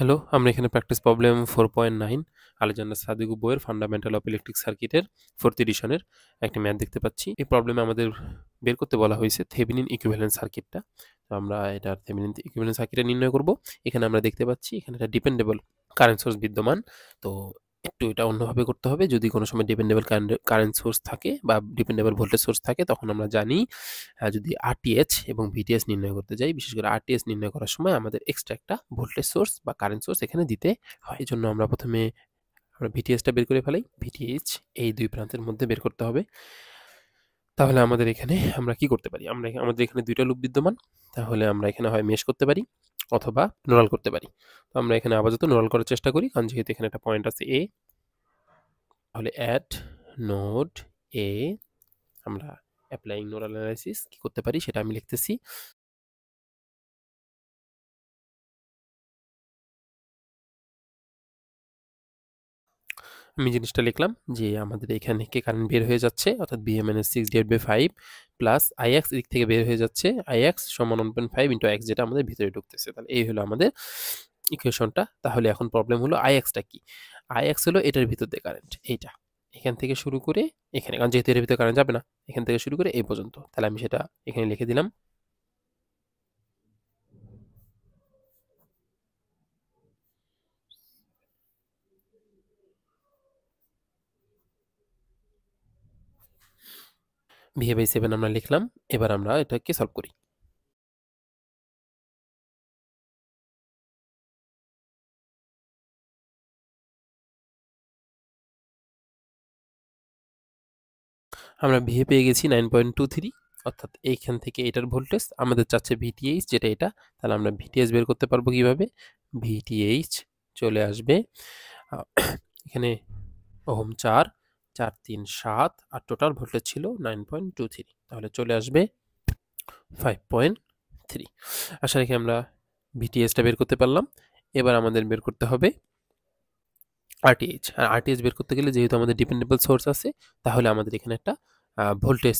Hello, আমরা এখানে practice problem 4.9 Alexander Sadiku বইয়ের ফান্ডামেন্টাল অফ ইলেকট্রিক সার্কিটের 4th এডিশনের একটি ম্যাথ দেখতে পাচ্ছি। এই প্রবলেমে আমাদের বের করতে বলা হয়েছে থেভেনিন ইকুইভ্যালেন্ট সার্কিটটা। তো আমরা এটার থেভেনিন ইকুইভ্যালেন্ট সার্কিটটা নির্ণয় করব। এখানে আমরা দেখতে পাচ্ছি এখানে একটা ডিপেন্ডেবল কারেন্ট সোর্স বিদ্যমান। তো একটু এটা অন্যভাবে করতে হবে। যদি কোনো সময় ডিপেন্ডেবল কারেন্ট সোর্স থাকে বা ডিপেন্ডেবল ভোল্টেজ সোর্স থাকে তখন আমরা জানি যদি আরটিএইচ এবং ভিটিএস নির্ণয় করতে যাই, বিশেষ করে আরটিএস নির্ণয় করার সময় আমাদের এক্সট্রা একটা ভোল্টেজ সোর্স বা কারেন্ট সোর্স এখানে দিতে হয়। এজন্য আমরা প্রথমে ভিটিএসটা বের করে ফেলাই। ভিটিএইচ এই দুই প্রান্তের মধ্যে বের করতে হবে। তাহলে আমাদের এখানে আমরা কি করতে পারি? আমাদের এখানে দুইটা লুপ বিদ্যমান। তাহলে আমরা এখানে হয় মেশ করতে পারি অথবা নোডাল করতে পারি। তো আমরা এখানে আপাতত নোডাল করার চেষ্টা করি, কারণ যেহেতু এখানে একটা পয়েন্ট আছে এ। তাহলে অ্যাট নোড এ আমরা অ্যাপ্লাইং নোডাল অ্যানালাইসিস কি করতে পারি সেটা আমি লিখতেছি। আমি জিনিসটা লিখলাম যে আমাদের এখান থেকে কারেন্ট বের হয়ে যাচ্ছে, অর্থাৎ বিএ মাইনাস 6/5 প্লাস আইএক্স এদিক থেকে বের হয়ে যাচ্ছে, আইএক্স সমান 1.5 ইন্টু এক্স, যেটা আমাদের ভিতরে ঢুকতেছে। তাহলে এই হলো আমাদের ইকুয়েশনটা। তাহলে এখন প্রবলেম হলো আইএক্সটা কি? আইএক্স হলো এটার ভিতর দিয়ে কারেন্ট, এইটা এখান থেকে শুরু করে এখানে, কারণ যেহেতু এর ভিতরে কারেন্ট যাবে না, এখান থেকে শুরু করে এই পর্যন্ত। তাহলে আমি সেটা এখানে লিখে দিলাম। VA/7 আমরা লিখলাম। এবার আমরা এটাকে সলভ করি। আমরা ভিএ পেয়ে গেছি 9.23, অর্থাৎ এইখান থেকে এটার ভোল্টেজ আমাদের চাচ্ছে ভিটিএইচ, যেটা এটা। তাহলে আমরা ভিটিএইচ বের করতে পারবো কিভাবে? ভিটিএইচ চলে আসবে এখানে ওহম 4, 4 3 7, আর টোটাল ভোল্টেজ ছিল 9.23, তাহলে চলে আসবে 5.3। আশা রেখে আমরা ভিটিএইচটা বের করতে পারলাম। এবার আমাদের বের করতে হবে আরটিএইচ। আর আরটিএইচ বের করতে গেলে যেহেতু আমাদের ডিপেন্ডেবল সোর্স আছে, তাহলে আমাদের এখানে একটা ভোল্টেজ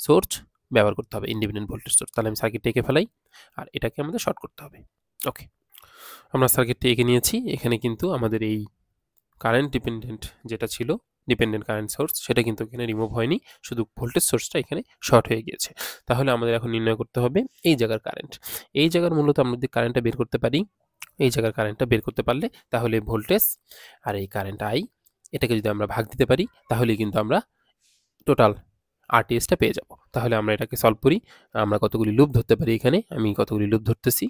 সোর্স ব্যবহার করতে হবে, ইন্ডিপেন্ডেন্ট ভোল্টেজ সোর্স। তাহলে আমি সার্কিটটা এঁকে ফেলাই, আর এটাকে আমাদের শর্ট করতে হবে। ওকে, আমরা সার্কিটটা এঁকে নিয়েছি। এখানে কিন্তু আমাদের এই কারেন্ট ডিপেন্ডেন্ট যেটা ছিল, ডিপেন্ডেন্ট কারেন্ট সোর্স, সেটা কিন্তু এখানে রিমুভ হয়নি, শুধু ভোল্টেজ সোর্সটা এখানে শর্ট হয়ে গিয়েছে। তাহলে আমাদের এখন নির্ণয় করতে হবে এই জায়গার কারেন্ট। এই জায়গার মূলত আমরা যদি কারেন্টটা বের করতে পারি, এই জায়গার কারেন্টটা বের করতে পারলে, তাহলে ভোল্টেজ আর এই কারেন্ট আই, এটাকে যদি আমরা ভাগ দিতে পারি, তাহলে কিন্তু আমরা টোটাল আরটিএসটা পেয়ে যাব। তাহলে আমরা এটাকে সলভ করি। আমরা কতগুলি লুপ ধরতে পারি এখানে, আমি কতগুলি লুপ ধরতেছি।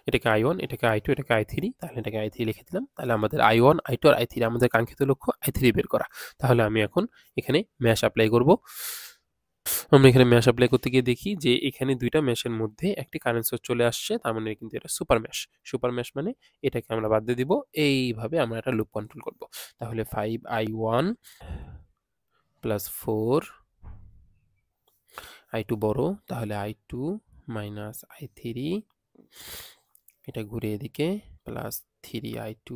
এটাকে আই ওয়ান, এটাকে আই টু, এটাকে আই থ্রি, তাহলে এটাকে আই থ্রি লিখে দিলাম। তাহলে আমাদের আই ওয়ান, আই টু আর আই থ্রি, আমাদের কাঙ্ক্ষিত লক্ষ্য আই থ্রি বের করা। তাহলে আমি এখন এখানে ম্যাশ অ্যাপ্লাই করব। আমরা এখানে ম্যাশ অ্যাপ্লাই করতে গিয়ে দেখি যে এখানে দুইটা ম্যাশের মধ্যে একটি কারেন্ট সোর্স চলে আসছে, তার মানে কিন্তু এটা সুপার ম্যাশ। সুপার ম্যাশ মানে এটাকে আমরা বাদ দিয়ে দিব। এইভাবে আমরা একটা লুপ কন্ট্রোল করব। তাহলে 5i1 প্লাস 4i2 বড়, তাহলে i2 মাইনাস i3, এটা ঘুরে এদিকে, plus 3i2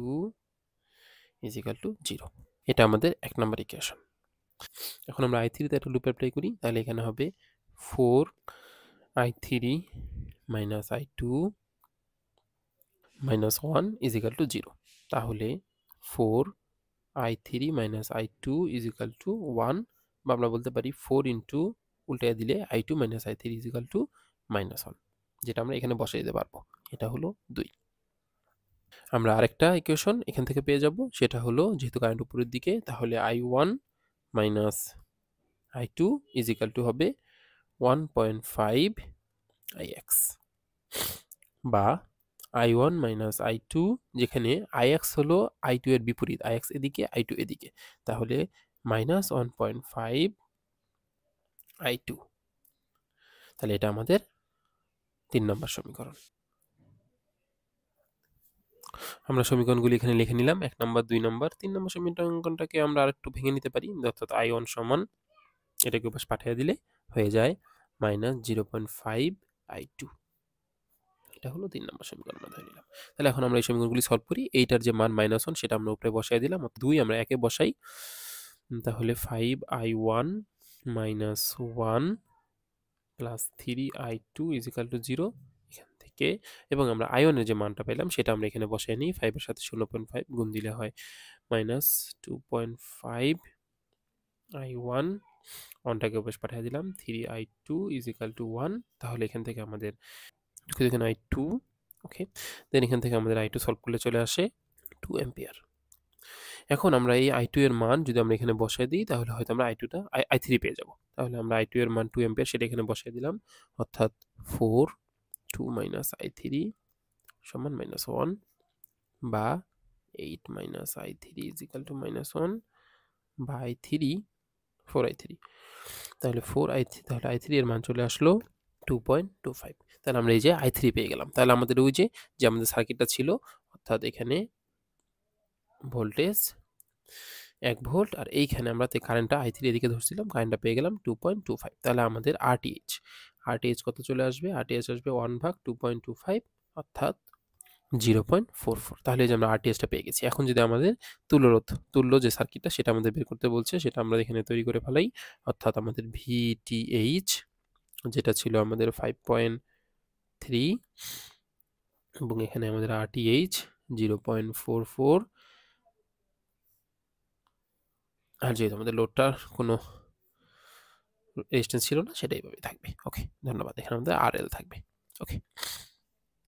is equal to 0। এটা আমাদের 1 নম্বর ইকুয়েশন। এখন আমরা i3 তে একটা লুপ অ্যাপ্লাই করি, তাহলে এখানে হবে 4i3 minus i2 minus 1 is equal to 0। তাহলে 4i3 minus i2 is equal to 1, বা আমরা বলতে পারি 4 ইন্টু উল্টে দিলে i2 minus i3 is equal to minus 1, যেটা আমরা এখানে বসে দিতে পারবো। এটা হলো 2। আমরা আরেকটা ইকুয়েশন এখান থেকে পেয়ে যাব, সেটা হলো যেহেতু কারেন্ট উপরের দিকে, তাহলে i1 minus i2 is equal to হবে 1.5 ix, বা i1 মাইনাস i2, যেখানে ix হলো i2 এর বিপরীত, ix এদিকে i2 এদিকে, তাহলে মাইনাস 1.5 i2। তাহলে এটা আমাদের 3 নম্বর সমীকরণ। আমরা সমীকরণগুলি এখানে লিখে নিলাম, 1 নম্বর, 2 নম্বর, 3 নম্বর সমীকরণটাকে আমরা আরেকটু ভেঙে নিতে পারি, অর্থাৎ i1 সমান এটাকে উপাস পাঠিয়ে দিলে হয়ে যায় মাইনাস 0.5 i2। এটা হলো 3 নম্বর সমীকরণ আমরা ধরে নিলাম। তাহলে এখন আমরা এই সমীকরণগুলি সলভ করি। এইটার যে মান -1 সেটা আমরা উপরে বসায় দিলাম, 2 আমরা একে বসাই। তাহলে 5i1 minus 1 plus 3i2 is equal to 0। এখান থেকে এবং আমরা I1 এর যে মানটা পেলাম সেটা আমরা এখানে বসায় নিই। 5 এর সাথে 0.5 গুণ দিলে হয় -2.5 I1, 1 টাকে ওপাশে পাঠিয়ে দিলাম। 3I2 = 1। তাহলে এখান থেকে আমাদের এখানে I2, ওকে, দেন এখান থেকে আমাদের I2 সলভ করলে চলে আসে 2 অ্যাম্পিয়ার। এখন আমরা এই I2 এর মান যদি আমরা এখানে বসায় দিই তাহলে হয়তো আমরা I3 পেয়ে যাব। তাহলে আমরা I2 এর মান 2 অ্যাম্পিয়ার সেটা এখানে বসায় দিলাম, অর্থাৎ 4 2 - I3 সমান -1 বা 8 - I3 = -1 বা I3 4I3। তাহলে 4I3, তাহলে I3 এর মান চলে আসলো 2.25। তাহলে আমরা এই যে I3 পেয়ে গেলাম। তাহলে আমাদের ওই যে আমাদের সার্কিটটা ছিল, অর্থাৎ এখানে ভোল্টেজ 1 ভোল্ট আর এইখানে আমরা কারেন্টটা I3 এদিকে ধরছিলাম, কারেন্টটা পেয়ে গেলাম 2.25। তাহলে আমাদের RTH কত চলে আসবে? RTH আসবে 1/2.25 অর্থাৎ 0.44। তাহলে এই যে আমরা RTHটা পেয়ে গেছি। এখন যদি আমাদের তুল্য যে সার্কিটটা সেটা আমাদের বের করতে বলছে, সেটা আমরা এখানে তৈরি করে ফেলাই। অর্থাৎ আমাদের VTH যেটা ছিল আমাদের 5.3 এবং এখানে আমাদের RTH 0.44। আর যেহেতু আমাদের লোডটার কোনো রেজিস্ট্যান্স ছিল না সেটা এইভাবেই থাকবে। ওকে, ধন্যবাদ। এখানে আমাদের RL থাকবে। ওকে।